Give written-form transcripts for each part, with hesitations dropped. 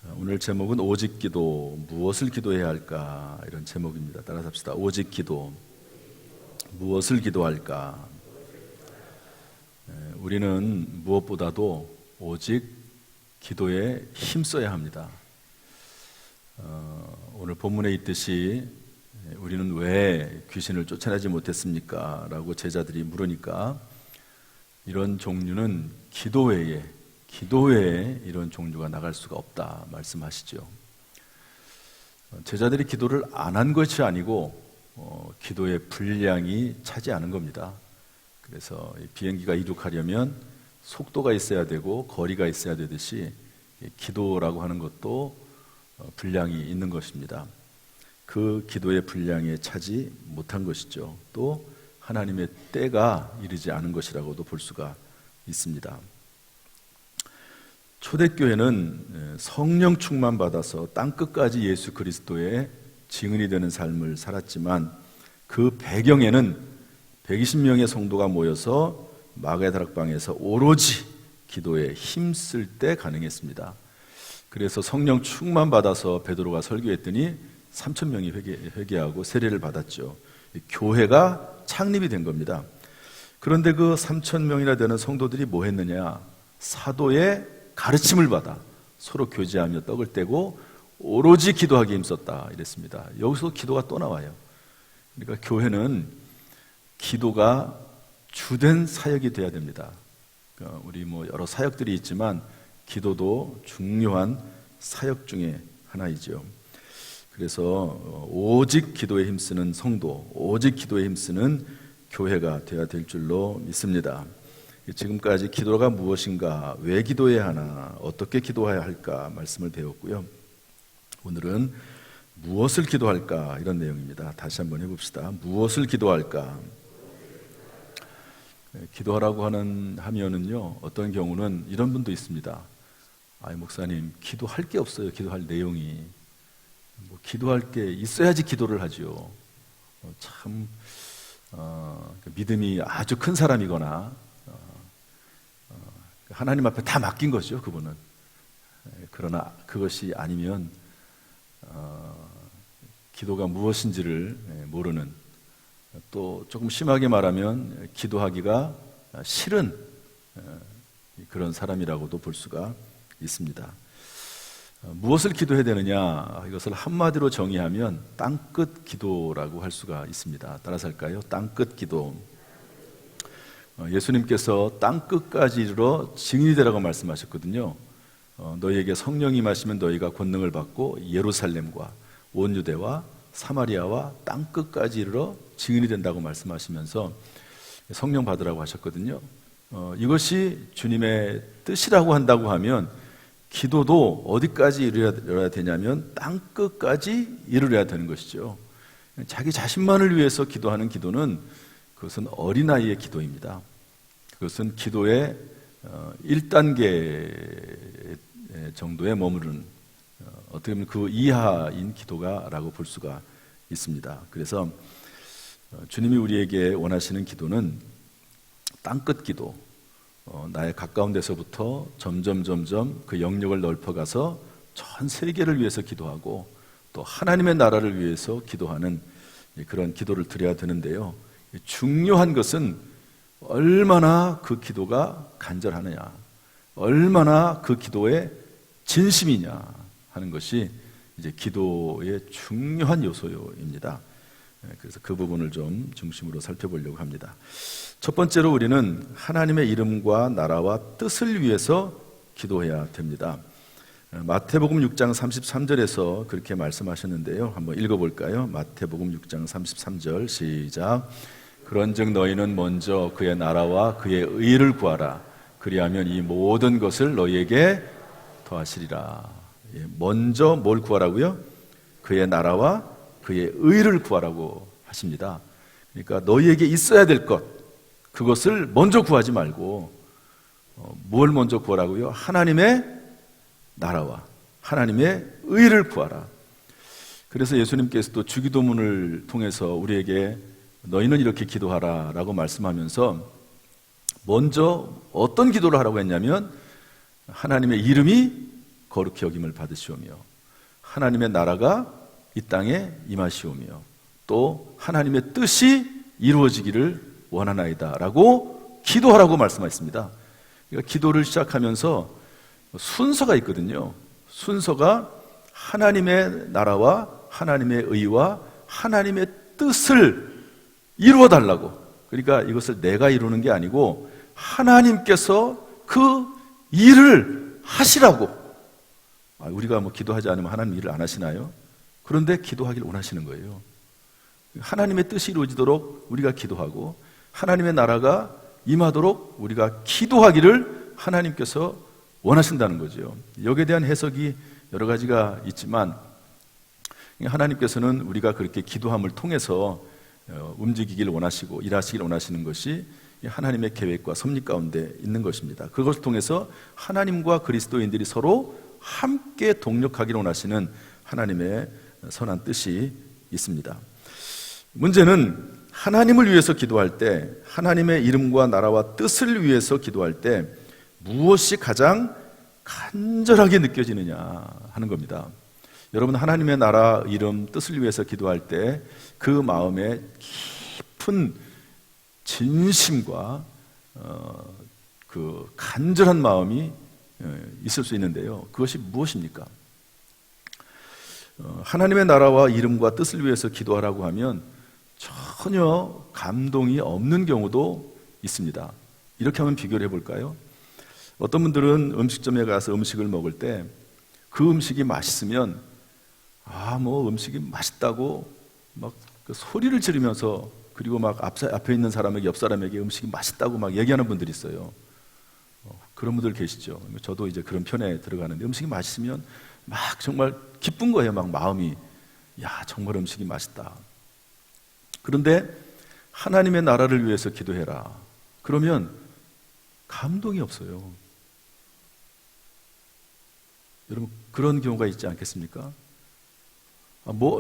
오늘 제목은 오직 기도, 무엇을 기도해야 할까? 이런 제목입니다. 따라서 합시다. 오직 기도, 무엇을 기도할까? 우리는 무엇보다도 오직 기도에 힘써야 합니다. 오늘 본문에 있듯이 우리는 왜 귀신을 쫓아내지 못했습니까? 라고 제자들이 물으니까 이런 종류는 기도 외에 이런 종류가 나갈 수가 없다 말씀하시죠. 제자들이 기도를 안 한 것이 아니고 기도의 분량이 차지 않은 겁니다. 그래서 비행기가 이륙하려면 속도가 있어야 되고 거리가 있어야 되듯이 기도라고 하는 것도 분량이 있는 것입니다. 그 기도의 분량에 차지 못한 것이죠. 또 하나님의 때가 이르지 않은 것이라고도 볼 수가 있습니다. 초대교회는 성령 충만 받아서 땅끝까지 예수 그리스도의 증인이 되는 삶을 살았지만 그 배경에는 120명의 성도가 모여서 마가의 다락방에서 오로지 기도에 힘쓸 때 가능했습니다. 그래서 성령 충만 받아서 베드로가 설교했더니 3,000명이 회개하고 세례를 받았죠. 교회가 창립이 된 겁니다. 그런데 그 3,000명이나 되는 성도들이 뭐 했느냐? 사도의 가르침을 받아 서로 교제하며 떡을 떼고 오로지 기도하기에 힘썼다 이랬습니다. 여기서 기도가 또 나와요. 그러니까 교회는 기도가 주된 사역이 돼야 됩니다. 그러니까 우리 여러 사역들이 있지만 기도도 중요한 사역 중에 하나이죠. 그래서 오직 기도에 힘쓰는 성도, 오직 기도에 힘쓰는 교회가 되어야 될 줄로 믿습니다. 지금까지 기도가 무엇인가, 왜 기도해야 하나, 어떻게 기도해야 할까 말씀을 배웠고요. 오늘은 무엇을 기도할까 이런 내용입니다. 다시 한번 해봅시다. 무엇을 기도할까? 기도하라고 하면은요, 어떤 경우는 이런 분도 있습니다. 목사님, 기도할 게 없어요. 기도할 내용이. 기도할 게 있어야지 기도를 하죠. 참 믿음이 아주 큰 사람이거나 하나님 앞에 다 맡긴 거죠, 그분은. 그러나 그것이 아니면 기도가 무엇인지를 모르는, 또 조금 심하게 말하면 기도하기가 싫은 그런 사람이라고도 볼 수가 있습니다. 무엇을 기도해야 되느냐? 이것을 한마디로 정의하면 땅끝 기도라고 할 수가 있습니다. 따라서 할까요? 땅끝 기도. 예수님께서 땅끝까지 이르러 증인이 되라고 말씀하셨거든요. 너희에게 성령이 임하시면 너희가 권능을 받고 예루살렘과 온 유대와 사마리아와 땅끝까지 이르러 증인이 된다고 말씀하시면서 성령 받으라고 하셨거든요. 이것이 주님의 뜻이라고 한다고 하면 기도도 어디까지 이르러야 되냐면 땅끝까지 이르러야 되는 것이죠. 자기 자신만을 위해서 기도하는 기도는 그것은 어린아이의 기도입니다. 그것은 기도의 1단계 정도에 머무르는, 어떻게 보면 그 이하인 기도가라고 볼 수가 있습니다. 그래서 주님이 우리에게 원하시는 기도는 땅끝 기도, 나의 가까운 데서부터 점점 그 영역을 넓혀가서 전 세계를 위해서 기도하고 또 하나님의 나라를 위해서 기도하는 그런 기도를 드려야 되는데요. 중요한 것은 얼마나 그 기도가 간절하느냐, 얼마나 그 기도에 진심이냐 하는 것이 이제 기도의 중요한 요소입니다. 그래서 그 부분을 좀 중심으로 살펴보려고 합니다. 첫 번째로 우리는 하나님의 이름과 나라와 뜻을 위해서 기도해야 됩니다. 마태복음 6장 33절에서 그렇게 말씀하셨는데요. 한번 읽어볼까요? 마태복음 6장 33절 시작. 그런즉 너희는 먼저 그의 나라와 그의 의를 구하라. 그리하면 이 모든 것을 너희에게 더하시리라. 먼저 뭘 구하라고요? 그의 나라와 그의 의를 구하라고 하십니다. 그러니까 너희에게 있어야 될 것, 그것을 먼저 구하지 말고 뭘 먼저 구하라고요? 하나님의 나라와 하나님의 의를 구하라. 그래서 예수님께서도 주기도문을 통해서 우리에게 너희는 이렇게 기도하라 라고 말씀하면서 먼저 어떤 기도를 하라고 했냐면 하나님의 이름이 거룩히 여김을 받으시오며 하나님의 나라가 이 땅에 임하시오며 또 하나님의 뜻이 이루어지기를 원하나이다 라고 기도하라고 말씀하셨습니다. 그러니까 기도를 시작하면서 순서가 있거든요. 순서가 하나님의 나라와 하나님의 의와 하나님의 뜻을 이루어 달라고. 그러니까 이것을 내가 이루는 게 아니고 하나님께서 그 일을 하시라고. 우리가 뭐 기도하지 않으면 하나님 일을 안 하시나요? 그런데 기도하기를 원하시는 거예요. 하나님의 뜻이 이루어지도록 우리가 기도하고 하나님의 나라가 임하도록 우리가 기도하기를 하나님께서 원하신다는 거죠. 여기에 대한 해석이 여러 가지가 있지만 하나님께서는 우리가 그렇게 기도함을 통해서 움직이길 원하시고 일하시길 원하시는 것이 하나님의 계획과 섭리 가운데 있는 것입니다. 그것을 통해서 하나님과 그리스도인들이 서로 함께 동력하기를 원하시는 하나님의 선한 뜻이 있습니다. 문제는 하나님을 위해서 기도할 때, 하나님의 이름과 나라와 뜻을 위해서 기도할 때 무엇이 가장 간절하게 느껴지느냐 하는 겁니다. 여러분, 하나님의 나라, 이름, 뜻을 위해서 기도할 때 그 마음에 깊은 진심과 그 간절한 마음이 있을 수 있는데요. 그것이 무엇입니까? 하나님의 나라와 이름과 뜻을 위해서 기도하라고 하면 전혀 감동이 없는 경우도 있습니다. 이렇게 한번 비교를 해볼까요? 어떤 분들은 음식점에 가서 음식을 먹을 때 그 음식이 맛있으면 뭐 음식이 맛있다고 막 그 소리를 지르면서, 그리고 막 앞에 있는 사람에게, 옆 사람에게 음식이 맛있다고 막 얘기하는 분들이 있어요. 그런 분들 계시죠. 저도 이제 그런 편에 들어가는데 음식이 맛있으면 막 정말 기쁜 거예요. 막 마음이, 야, 정말 음식이 맛있다. 그런데 하나님의 나라를 위해서 기도해라. 그러면 감동이 없어요. 여러분, 그런 경우가 있지 않겠습니까?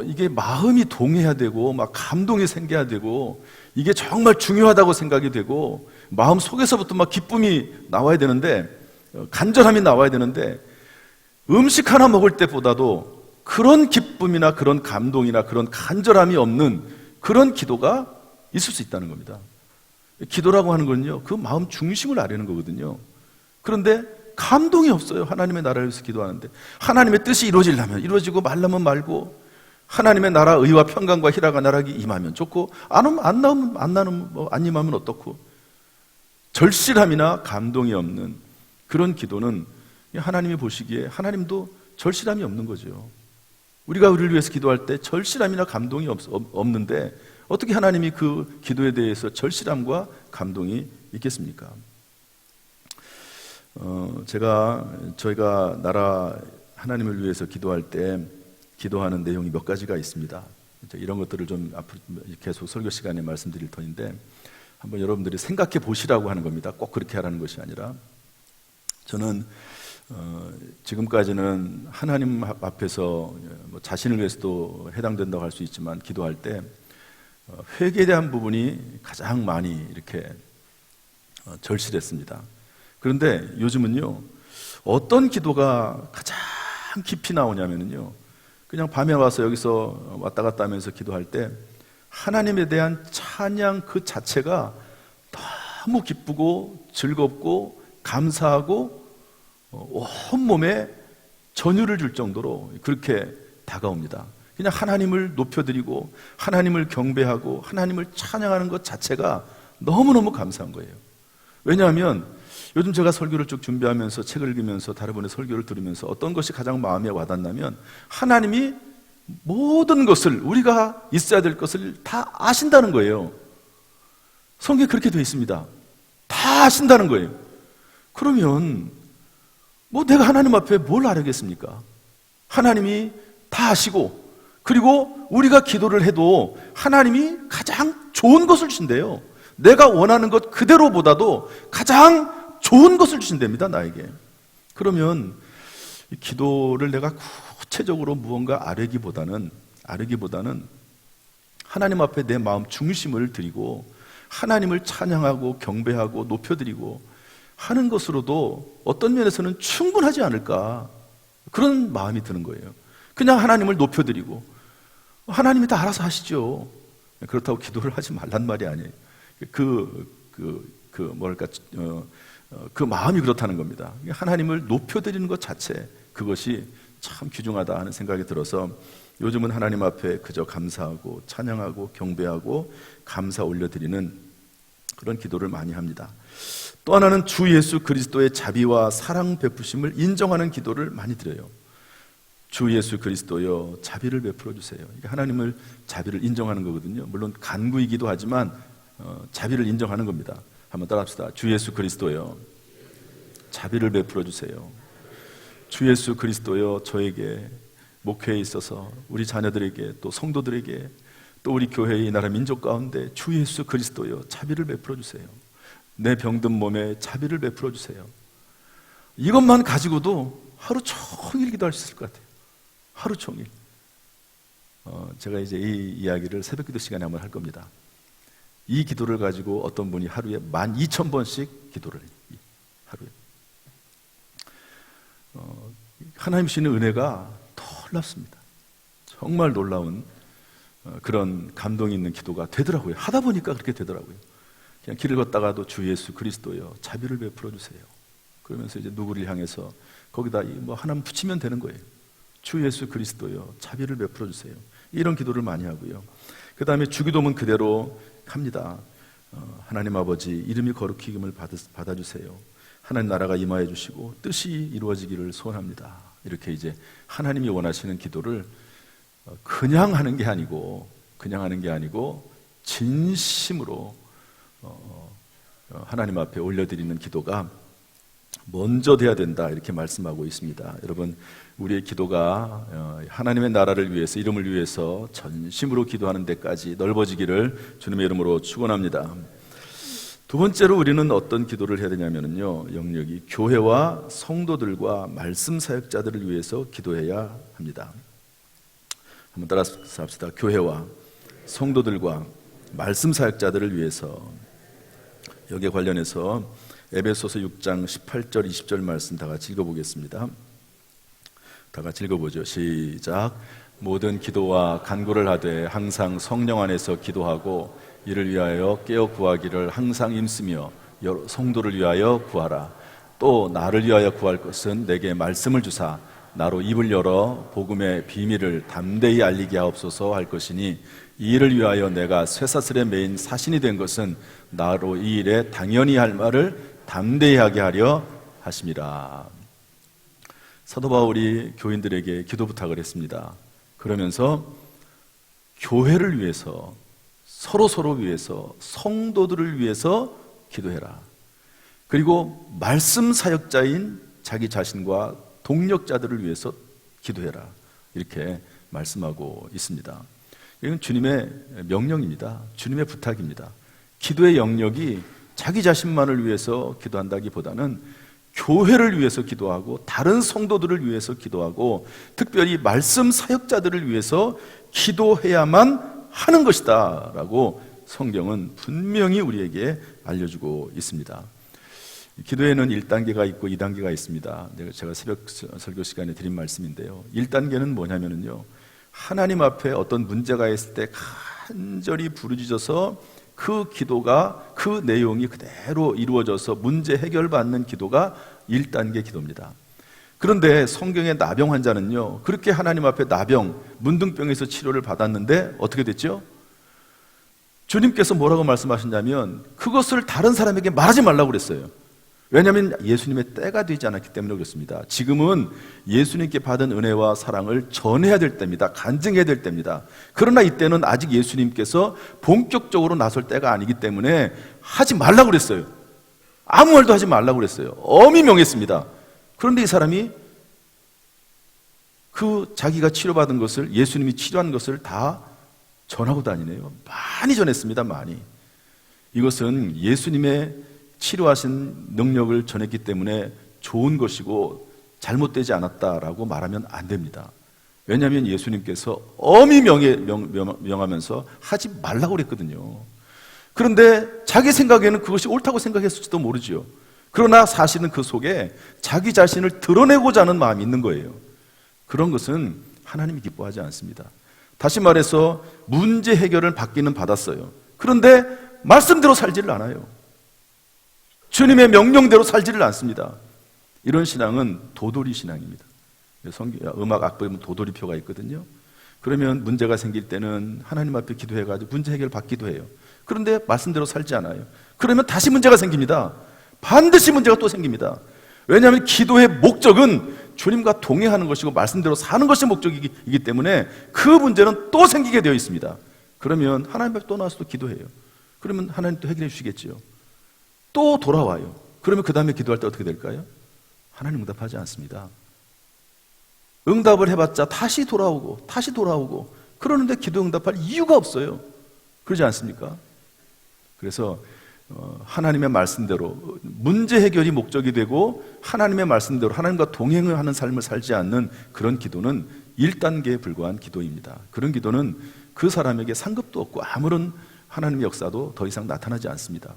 이게 마음이 동해야 되고 막 감동이 생겨야 되고 이게 정말 중요하다고 생각이 되고 마음 속에서부터 막 기쁨이 나와야 되는데, 간절함이 나와야 되는데, 음식 하나 먹을 때보다도 그런 기쁨이나 그런 감동이나 그런 간절함이 없는 그런 기도가 있을 수 있다는 겁니다. 기도라고 하는 건요, 그 마음 중심을 아려는 거거든요. 그런데 감동이 없어요. 하나님의 나라를 위해서 기도하는데 하나님의 뜻이 이루어지려면 이루어지고 말라면 말고, 하나님의 나라 의와 평강과 희락과 나락이 임하면 좋고 안 임하면 어떻고, 절실함이나 감동이 없는 그런 기도는 하나님이 보시기에 하나님도 절실함이 없는 거죠. 우리가 우리를 위해서 기도할 때 절실함이나 감동이 없는데 어떻게 하나님이 그 기도에 대해서 절실함과 감동이 있겠습니까? 저희가 나라 하나님을 위해서 기도할 때 기도하는 내용이 몇 가지가 있습니다. 이런 것들을 좀 앞으로 계속 설교 시간에 말씀드릴 터인데 한번 여러분들이 생각해 보시라고 하는 겁니다. 꼭 그렇게 하라는 것이 아니라, 저는 지금까지는 하나님 앞에서 자신을 위해서도 해당된다고 할 수 있지만 기도할 때 회개에 대한 부분이 가장 많이 이렇게 절실했습니다. 그런데 요즘은요, 어떤 기도가 가장 깊이 나오냐면요, 그냥 밤에 와서 여기서 왔다 갔다 하면서 기도할 때 하나님에 대한 찬양 그 자체가 너무 기쁘고 즐겁고 감사하고 온몸에 전율을 줄 정도로 그렇게 다가옵니다. 그냥 하나님을 높여드리고 하나님을 경배하고 하나님을 찬양하는 것 자체가 너무너무 감사한 거예요. 왜냐하면 요즘 제가 설교를 쭉 준비하면서 책을 읽으면서 다른 분의 설교를 들으면서 어떤 것이 가장 마음에 와닿냐면, 하나님이 모든 것을, 우리가 있어야 될 것을 다 아신다는 거예요. 성경에 그렇게 되어 있습니다. 다 아신다는 거예요. 그러면 내가 하나님 앞에 뭘 하려겠습니까? 하나님이 다 아시고, 그리고 우리가 기도를 해도 하나님이 가장 좋은 것을 주신대요. 내가 원하는 것 그대로보다도 가장 좋은 것을 주신답니다, 나에게. 그러면 이 기도를 내가 구체적으로 무언가 아뢰기보다는 하나님 앞에 내 마음 중심을 드리고 하나님을 찬양하고 경배하고 높여드리고 하는 것으로도 어떤 면에서는 충분하지 않을까, 그런 마음이 드는 거예요. 그냥 하나님을 높여드리고 하나님이 다 알아서 하시죠. 그렇다고 기도를 하지 말란 말이 아니에요. 그 마음이 그렇다는 겁니다. 하나님을 높여드리는 것 자체, 그것이 참 귀중하다 하는 생각이 들어서 요즘은 하나님 앞에 그저 감사하고 찬양하고 경배하고 감사 올려드리는 그런 기도를 많이 합니다. 또 하나는 주 예수 그리스도의 자비와 사랑 베푸심을 인정하는 기도를 많이 드려요. 주 예수 그리스도여 자비를 베풀어 주세요. 이게 하나님을 자비를 인정하는 거거든요. 물론 간구이기도 하지만 자비를 인정하는 겁니다. 한번 따라합시다. 주 예수 그리스도여 자비를 베풀어 주세요. 주 예수 그리스도여 저에게 목회에 있어서 우리 자녀들에게 또 성도들에게 또 우리 교회의 이 나라 민족 가운데 주 예수 그리스도여 자비를 베풀어 주세요. 내 병든 몸에 자비를 베풀어 주세요. 이것만 가지고도 하루 종일 기도할 수 있을 것 같아요. 하루 종일. 제가 이제 이 이야기를 새벽기도 시간에 한번 할 겁니다. 이 기도를 가지고 어떤 분이 하루에 12,000번씩 기도를 해요. 하루에. 하나님 주시는 은혜가 놀랍습니다. 정말 놀라운 그런 감동이 있는 기도가 되더라고요. 하다 보니까 그렇게 되더라고요. 그냥 길을 걷다가도 주 예수 그리스도여 자비를 베풀어 주세요. 그러면서 이제 누구를 향해서 거기다 뭐 하나만 붙이면 되는 거예요. 주 예수 그리스도여 자비를 베풀어 주세요. 이런 기도를 많이 하고요. 그 다음에 주기도문 그대로 합니다. 하나님 아버지 이름이 거룩히 여김을 받아주세요. 하나님 나라가 임하여 주시고 뜻이 이루어지기를 소원합니다. 이렇게 이제 하나님이 원하시는 기도를 그냥 하는 게 아니고 진심으로 하나님 앞에 올려드리는 기도가 먼저 돼야 된다 이렇게 말씀하고 있습니다. 여러분 우리의 기도가 하나님의 나라를 위해서 이름을 위해서 전심으로 기도하는 데까지 넓어지기를 주님의 이름으로 축원합니다. 두 번째로 우리는 어떤 기도를 해야 되냐면요, 영역이 교회와 성도들과 말씀 사역자들을 위해서 기도해야 합니다. 한번 따라서 합시다. 교회와 성도들과 말씀 사역자들을 위해서. 여기에 관련해서 에베소서 6장 18절 20절 말씀 다 같이 읽어보겠습니다. 다 같이 읽어보죠. 시작. 모든 기도와 간구를 하되 항상 성령 안에서 기도하고 이를 위하여 깨어 구하기를 항상 힘쓰며 여러 성도를 위하여 구하라. 또 나를 위하여 구할 것은 내게 말씀을 주사 나로 입을 열어 복음의 비밀을 담대히 알리게 하옵소서 할 것이니 이 일을 위하여 내가 쇠사슬에 매인 사신이 된 것은 나로 이 일에 당연히 할 말을 담대히 하게 하려 하심이라. 사도 바울이 교인들에게 기도 부탁을 했습니다. 그러면서 교회를 위해서 서로 위해서 성도들을 위해서 기도해라. 그리고 말씀 사역자인 자기 자신과 동력자들을 위해서 기도해라. 이렇게 말씀하고 있습니다. 이건 주님의 명령입니다. 주님의 부탁입니다. 기도의 영역이 자기 자신만을 위해서 기도한다기보다는 교회를 위해서 기도하고 다른 성도들을 위해서 기도하고 특별히 말씀 사역자들을 위해서 기도해야만 하는 것이다 라고 성경은 분명히 우리에게 알려주고 있습니다. 기도에는 1단계가 있고 2단계가 있습니다. 제가 새벽 설교 시간에 드린 말씀인데요, 1단계는 뭐냐면요, 하나님 앞에 어떤 문제가 있을 때 간절히 부르짖어서 그 기도가, 그 내용이 그대로 이루어져서 문제 해결받는 기도가 1단계 기도입니다. 그런데 성경의 나병 환자는요, 그렇게 하나님 앞에 나병, 문둥병에서 치료를 받았는데 어떻게 됐죠? 주님께서 뭐라고 말씀하셨냐면 그것을 다른 사람에게 말하지 말라고 그랬어요. 왜냐하면 예수님의 때가 되지 않았기 때문에 그렇습니다. 지금은 예수님께 받은 은혜와 사랑을 전해야 될 때입니다. 간증해야 될 때입니다. 그러나 이때는 아직 예수님께서 본격적으로 나설 때가 아니기 때문에 하지 말라고 그랬어요. 아무 말도 하지 말라고 그랬어요. 엄히 명했습니다. 그런데 이 사람이 그 자기가 치료받은 것을, 예수님이 치료한 것을 다 전하고 다니네요. 많이 전했습니다. 많이. 이것은 예수님의 치료하신 능력을 전했기 때문에 좋은 것이고 잘못되지 않았다라고 말하면 안 됩니다. 왜냐하면 예수님께서 엄히 명하면서 하지 말라고 그랬거든요. 그런데 자기 생각에는 그것이 옳다고 생각했을지도 모르죠. 그러나 사실은 그 속에 자기 자신을 드러내고자 하는 마음이 있는 거예요. 그런 것은 하나님이 기뻐하지 않습니다. 다시 말해서 문제 해결을 받기는 받았어요. 그런데 말씀대로 살지를 않아요. 주님의 명령대로 살지를 않습니다. 이런 신앙은 도돌이 신앙입니다. 음악 악보에 보면 도돌이표가 있거든요. 그러면 문제가 생길 때는 하나님 앞에 기도해가지고 문제 해결 받기도 해요. 그런데 말씀대로 살지 않아요. 그러면 다시 문제가 생깁니다. 반드시 문제가 또 생깁니다. 왜냐하면 기도의 목적은 주님과 동행하는 것이고 말씀대로 사는 것이 목적이기 때문에 그 문제는 또 생기게 되어 있습니다. 그러면 하나님 앞에 또 나와서 또 기도해요. 그러면 하나님 또 해결해 주시겠지요. 또 돌아와요. 그러면 그 다음에 기도할 때 어떻게 될까요? 하나님 응답하지 않습니다. 응답을 해봤자 다시 돌아오고 다시 돌아오고, 그러는데 기도 응답할 이유가 없어요. 그러지 않습니까? 그래서 하나님의 말씀대로 문제 해결이 목적이 되고 하나님의 말씀대로 하나님과 동행을 하는 삶을 살지 않는 그런 기도는 1단계에 불과한 기도입니다. 그런 기도는 그 사람에게 상급도 없고 아무런 하나님의 역사도 더 이상 나타나지 않습니다.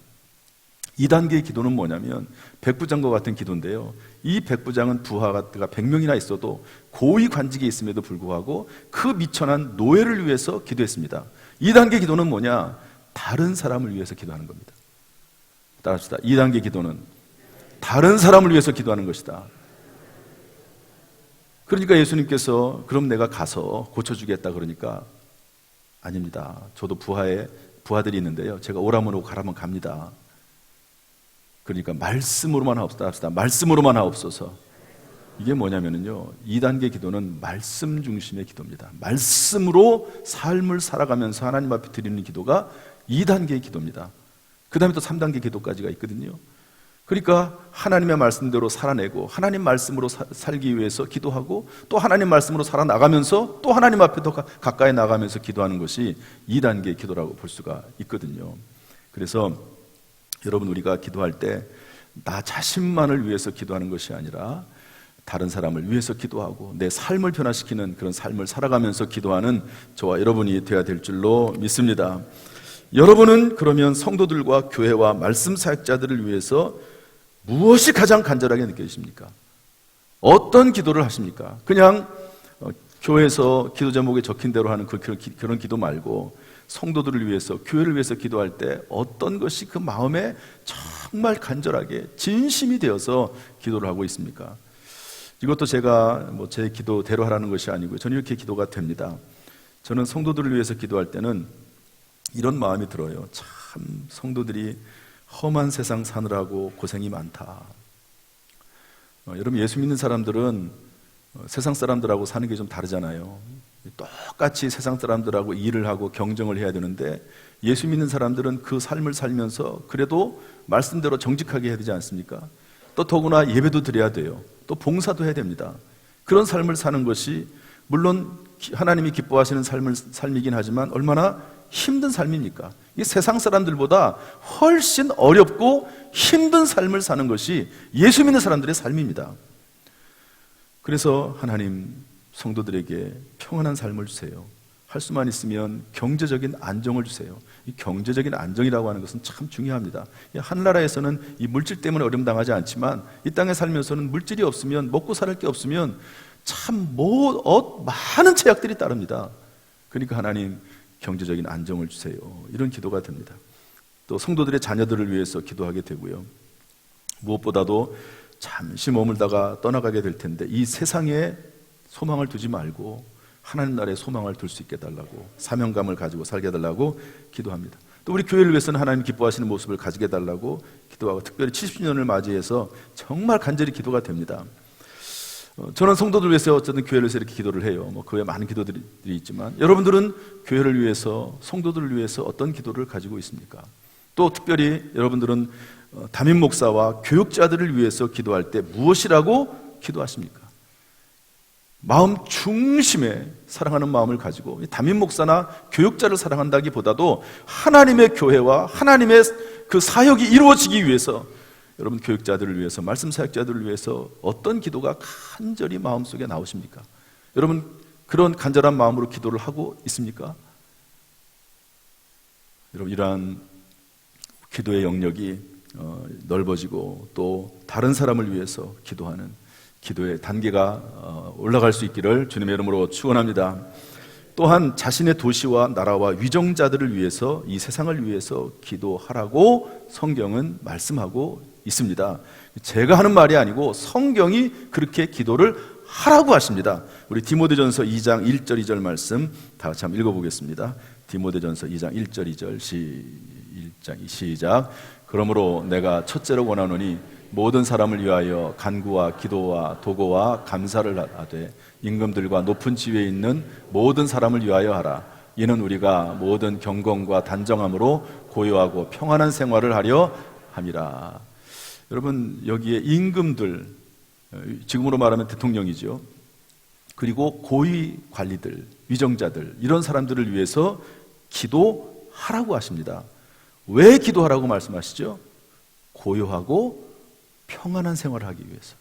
2단계의 기도는 뭐냐면 백부장과 같은 기도인데요, 이 백부장은 부하가 100명이나 있어도 고위 관직에 있음에도 불구하고 그 미천한 노예를 위해서 기도했습니다. 2단계 기도는 뭐냐? 다른 사람을 위해서 기도하는 겁니다. 따라합시다. 2단계 기도는 다른 사람을 위해서 기도하는 것이다. 그러니까 예수님께서 그럼 내가 가서 고쳐주겠다 그러니까 아닙니다. 저도 부하들이 있는데요, 제가 오라면 오고 가라면 갑니다. 그러니까 말씀으로만 하옵소서. 말씀으로만 하옵소서. 이게 뭐냐면요, 2단계 기도는 말씀 중심의 기도입니다. 말씀으로 삶을 살아가면서 하나님 앞에 드리는 기도가 2단계의 기도입니다. 그 다음에 또 3단계 기도까지가 있거든요. 그러니까 하나님의 말씀대로 살아내고 하나님 말씀으로 살기 위해서 기도하고 또 하나님 말씀으로 살아나가면서 또 하나님 앞에 더 가까이 나가면서 기도하는 것이 2단계의 기도라고 볼 수가 있거든요. 그래서 여러분, 우리가 기도할 때 나 자신만을 위해서 기도하는 것이 아니라 다른 사람을 위해서 기도하고 내 삶을 변화시키는 그런 삶을 살아가면서 기도하는 저와 여러분이 되어야 될 줄로 믿습니다. 여러분은 그러면 성도들과 교회와 말씀 사역자들을 위해서 무엇이 가장 간절하게 느껴지십니까? 어떤 기도를 하십니까? 그냥 교회에서 기도 제목에 적힌 대로 하는 그런 기도 말고 성도들을 위해서, 교회를 위해서 기도할 때 어떤 것이 그 마음에 정말 간절하게 진심이 되어서 기도를 하고 있습니까? 이것도 제가 제 기도대로 하라는 것이 아니고요, 저는 이렇게 기도가 됩니다. 저는 성도들을 위해서 기도할 때는 이런 마음이 들어요. 참 성도들이 험한 세상 사느라고 고생이 많다. 여러분, 예수 믿는 사람들은 세상 사람들하고 사는 게 좀 다르잖아요. 똑같이 세상 사람들하고 일을 하고 경쟁을 해야 되는데 예수 믿는 사람들은 그 삶을 살면서 그래도 말씀대로 정직하게 해야 되지 않습니까? 또 더구나 예배도 드려야 돼요. 또 봉사도 해야 됩니다. 그런 삶을 사는 것이 물론 하나님이 기뻐하시는 삶이긴 하지만 얼마나 힘든 삶입니까? 이 세상 사람들보다 훨씬 어렵고 힘든 삶을 사는 것이 예수 믿는 사람들의 삶입니다. 그래서 하나님, 성도들에게 평안한 삶을 주세요. 할 수만 있으면 경제적인 안정을 주세요. 이 경제적인 안정이라고 하는 것은 참 중요합니다. 하늘나라에서는 이 물질 때문에 어려움 당하지 않지만 이 땅에 살면서는 물질이 없으면, 먹고 살 게 없으면 참 많은 제약들이 따릅니다. 그러니까 하나님, 경제적인 안정을 주세요. 이런 기도가 됩니다. 또 성도들의 자녀들을 위해서 기도하게 되고요. 무엇보다도 잠시 머물다가 떠나가게 될 텐데 이 세상에 소망을 두지 말고 하나님 나라에 소망을 둘 수 있게 해달라고, 사명감을 가지고 살게 해달라고 기도합니다. 또 우리 교회를 위해서는 하나님 기뻐하시는 모습을 가지게 해달라고 기도하고, 특별히 70주년을 맞이해서 정말 간절히 기도가 됩니다. 저는 성도들 위해서 어쨌든 교회를 위해서 이렇게 기도를 해요. 그 외에 많은 기도들이 있지만 여러분들은 교회를 위해서, 성도들을 위해서 어떤 기도를 가지고 있습니까? 또 특별히 여러분들은 담임 목사와 교육자들을 위해서 기도할 때 무엇이라고 기도하십니까? 마음 중심에 사랑하는 마음을 가지고 담임 목사나 교육자를 사랑한다기보다도 하나님의 교회와 하나님의 그 사역이 이루어지기 위해서 여러분 교육자들을 위해서, 말씀 사역자들을 위해서 어떤 기도가 간절히 마음속에 나오십니까? 여러분 그런 간절한 마음으로 기도를 하고 있습니까? 여러분 이러한 기도의 영역이 넓어지고 또 다른 사람을 위해서 기도하는 기도의 단계가 올라갈 수 있기를 주님의 이름으로 축원합니다. 또한 자신의 도시와 나라와 위정자들을 위해서, 이 세상을 위해서 기도하라고 성경은 말씀하고 있습니다. 제가 하는 말이 아니고 성경이 그렇게 기도를 하라고 하십니다. 우리 디모데전서 2장 1절 2절 말씀 다 같이 한번 읽어보겠습니다. 디모데전서 2장 1절 2절 시작. 그러므로 내가 첫째로 원하노니 모든 사람을 위하여 간구와 기도와 도고와 감사를 하되 임금들과 높은 지위에 있는 모든 사람을 위하여 하라. 이는 우리가 모든 경건과 단정함으로 고요하고 평안한 생활을 하려 함이라. 여러분, 여기에 임금들, 지금으로 말하면 대통령이죠. 그리고 고위 관리들, 위정자들, 이런 사람들을 위해서 기도하라고 하십니다. 왜 기도하라고 말씀하시죠? 고요하고 평안한 생활을 하기 위해서.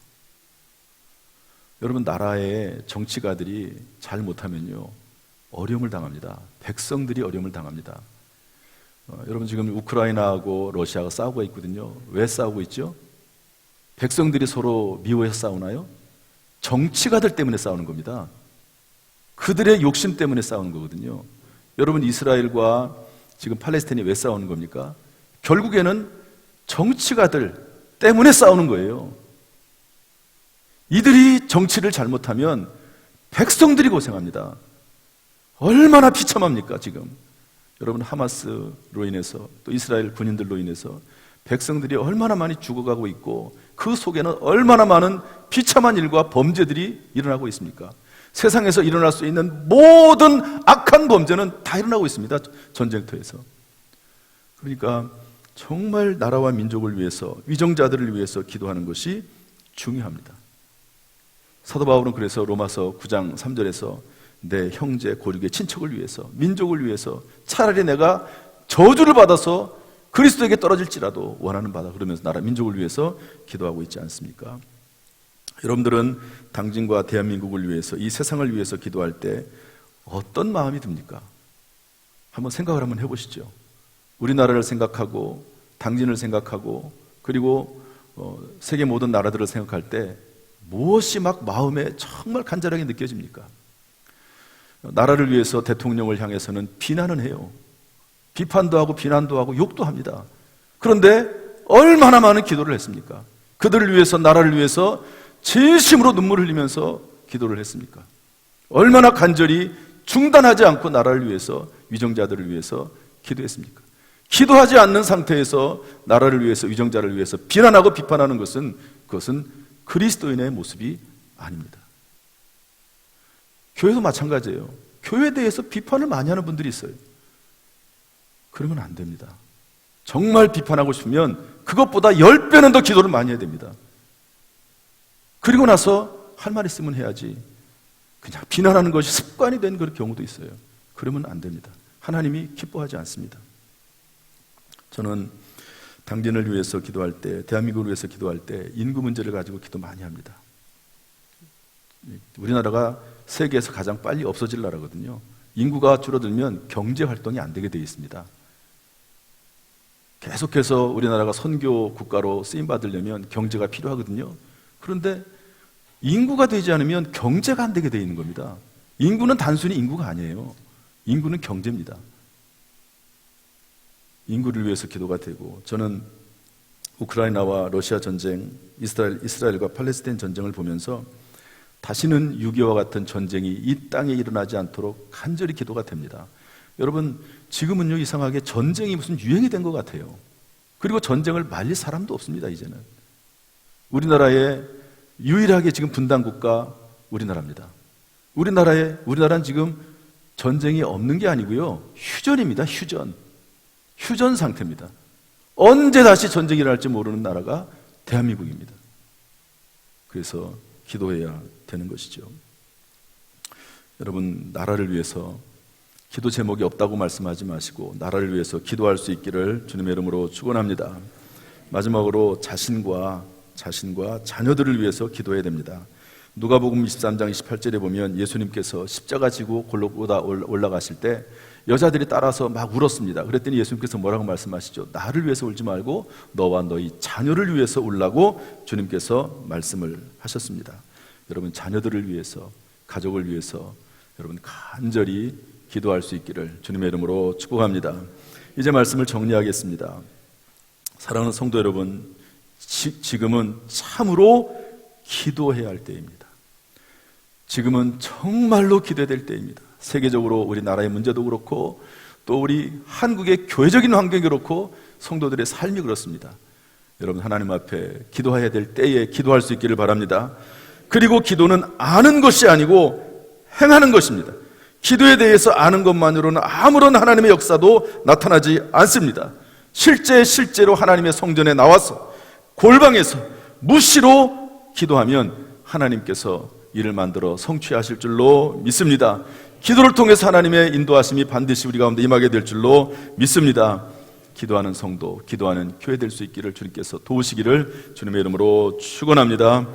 여러분, 나라의 정치가들이 잘 못하면요, 어려움을 당합니다. 백성들이 어려움을 당합니다. 여러분, 지금 우크라이나하고 러시아가 싸우고 있거든요. 왜 싸우고 있죠? 백성들이 서로 미워해서 싸우나요? 정치가들 때문에 싸우는 겁니다. 그들의 욕심 때문에 싸우는 거거든요. 여러분, 이스라엘과 지금 팔레스타인이 왜 싸우는 겁니까? 결국에는 정치가들 때문에 싸우는 거예요. 이들이 정치를 잘못하면 백성들이 고생합니다. 얼마나 비참합니까, 지금. 여러분, 하마스로 인해서 또 이스라엘 군인들로 인해서 백성들이 얼마나 많이 죽어가고 있고 그 속에는 얼마나 많은 비참한 일과 범죄들이 일어나고 있습니까? 세상에서 일어날 수 있는 모든 악한 범죄는 다 일어나고 있습니다, 전쟁터에서. 그러니까 정말 나라와 민족을 위해서, 위정자들을 위해서 기도하는 것이 중요합니다. 사도 바울은 그래서 로마서 9장 3절에서 내 형제 고륙의 친척을 위해서, 민족을 위해서 차라리 내가 저주를 받아서 그리스도에게 떨어질지라도 원하는 바다, 그러면서 나라 민족을 위해서 기도하고 있지 않습니까? 여러분들은 당진과 대한민국을 위해서, 이 세상을 위해서 기도할 때 어떤 마음이 듭니까? 한번 생각을 한번 해보시죠. 우리나라를 생각하고 당진을 생각하고 그리고 세계 모든 나라들을 생각할 때 무엇이 막 마음에 정말 간절하게 느껴집니까? 나라를 위해서 대통령을 향해서는 비난은 해요. 비판도 하고 비난도 하고 욕도 합니다. 그런데 얼마나 많은 기도를 했습니까? 그들을 위해서, 나라를 위해서 진심으로 눈물을 흘리면서 기도를 했습니까? 얼마나 간절히 중단하지 않고 나라를 위해서, 위정자들을 위해서 기도했습니까? 기도하지 않는 상태에서 나라를 위해서, 위정자를 위해서 비난하고 비판하는 것은, 그것은 그리스도인의 모습이 아닙니다. 교회도 마찬가지예요. 교회에 대해서 비판을 많이 하는 분들이 있어요. 그러면 안 됩니다. 정말 비판하고 싶으면 그것보다 10배는 더 기도를 많이 해야 됩니다. 그리고 나서 할 말 있으면 해야지, 그냥 비난하는 것이 습관이 된 그런 경우도 있어요. 그러면 안 됩니다. 하나님이 기뻐하지 않습니다. 저는 당진을 위해서 기도할 때, 대한민국을 위해서 기도할 때 인구 문제를 가지고 기도 많이 합니다. 우리나라가 세계에서 가장 빨리 없어질 나라거든요. 인구가 줄어들면 경제 활동이 안 되게 되어 있습니다. 계속해서 우리나라가 선교 국가로 쓰임받으려면 경제가 필요하거든요. 그런데 인구가 되지 않으면 경제가 안 되게 되어 있는 겁니다. 인구는 단순히 인구가 아니에요. 인구는 경제입니다. 인구를 위해서 기도가 되고, 저는 우크라이나와 러시아 전쟁, 이스라엘과 팔레스타인 전쟁을 보면서 다시는 6.25와 같은 전쟁이 이 땅에 일어나지 않도록 간절히 기도가 됩니다. 여러분, 지금은요, 이상하게 전쟁이 무슨 유행이 된 것 같아요. 그리고 전쟁을 말릴 사람도 없습니다, 이제는. 우리나라에 유일하게 지금 분단국가 우리나라입니다. 우리나라는 지금 전쟁이 없는 게 아니고요, 휴전입니다. 휴전 상태입니다. 언제 다시 전쟁이 일어날지 모르는 나라가 대한민국입니다. 그래서 기도해야 되는 것이죠. 여러분, 나라를 위해서 기도 제목이 없다고 말씀하지 마시고 나라를 위해서 기도할 수 있기를 주님의 이름으로 축원합니다. 마지막으로 자신과 자녀들을 위해서 기도해야 됩니다. 누가복음 23장 28절에 보면 예수님께서 십자가 지고 골고다 올라가실 때 여자들이 따라서 막 울었습니다. 그랬더니 예수님께서 뭐라고 말씀하시죠? 나를 위해서 울지 말고 너와 너희 자녀를 위해서 울라고 주님께서 말씀을 하셨습니다. 여러분 자녀들을 위해서, 가족을 위해서 여러분 간절히 기도할 수 있기를 주님의 이름으로 축복합니다. 이제 말씀을 정리하겠습니다. 사랑하는 성도 여러분, 지금은 참으로 기도해야 할 때입니다. 지금은 정말로 기도해야 될 때입니다. 세계적으로 우리나라의 문제도 그렇고 또 우리 한국의 교회적인 환경이 그렇고 성도들의 삶이 그렇습니다. 여러분 하나님 앞에 기도해야 될 때에 기도할 수 있기를 바랍니다. 그리고 기도는 아는 것이 아니고 행하는 것입니다. 기도에 대해서 아는 것만으로는 아무런 하나님의 역사도 나타나지 않습니다. 실제로 하나님의 성전에 나와서 골방에서 무시로 기도하면 하나님께서 이를 만들어 성취하실 줄로 믿습니다. 기도를 통해서 하나님의 인도하심이 반드시 우리 가운데 임하게 될 줄로 믿습니다. 기도하는 성도, 기도하는 교회 될 수 있기를 주님께서 도우시기를 주님의 이름으로 축원합니다.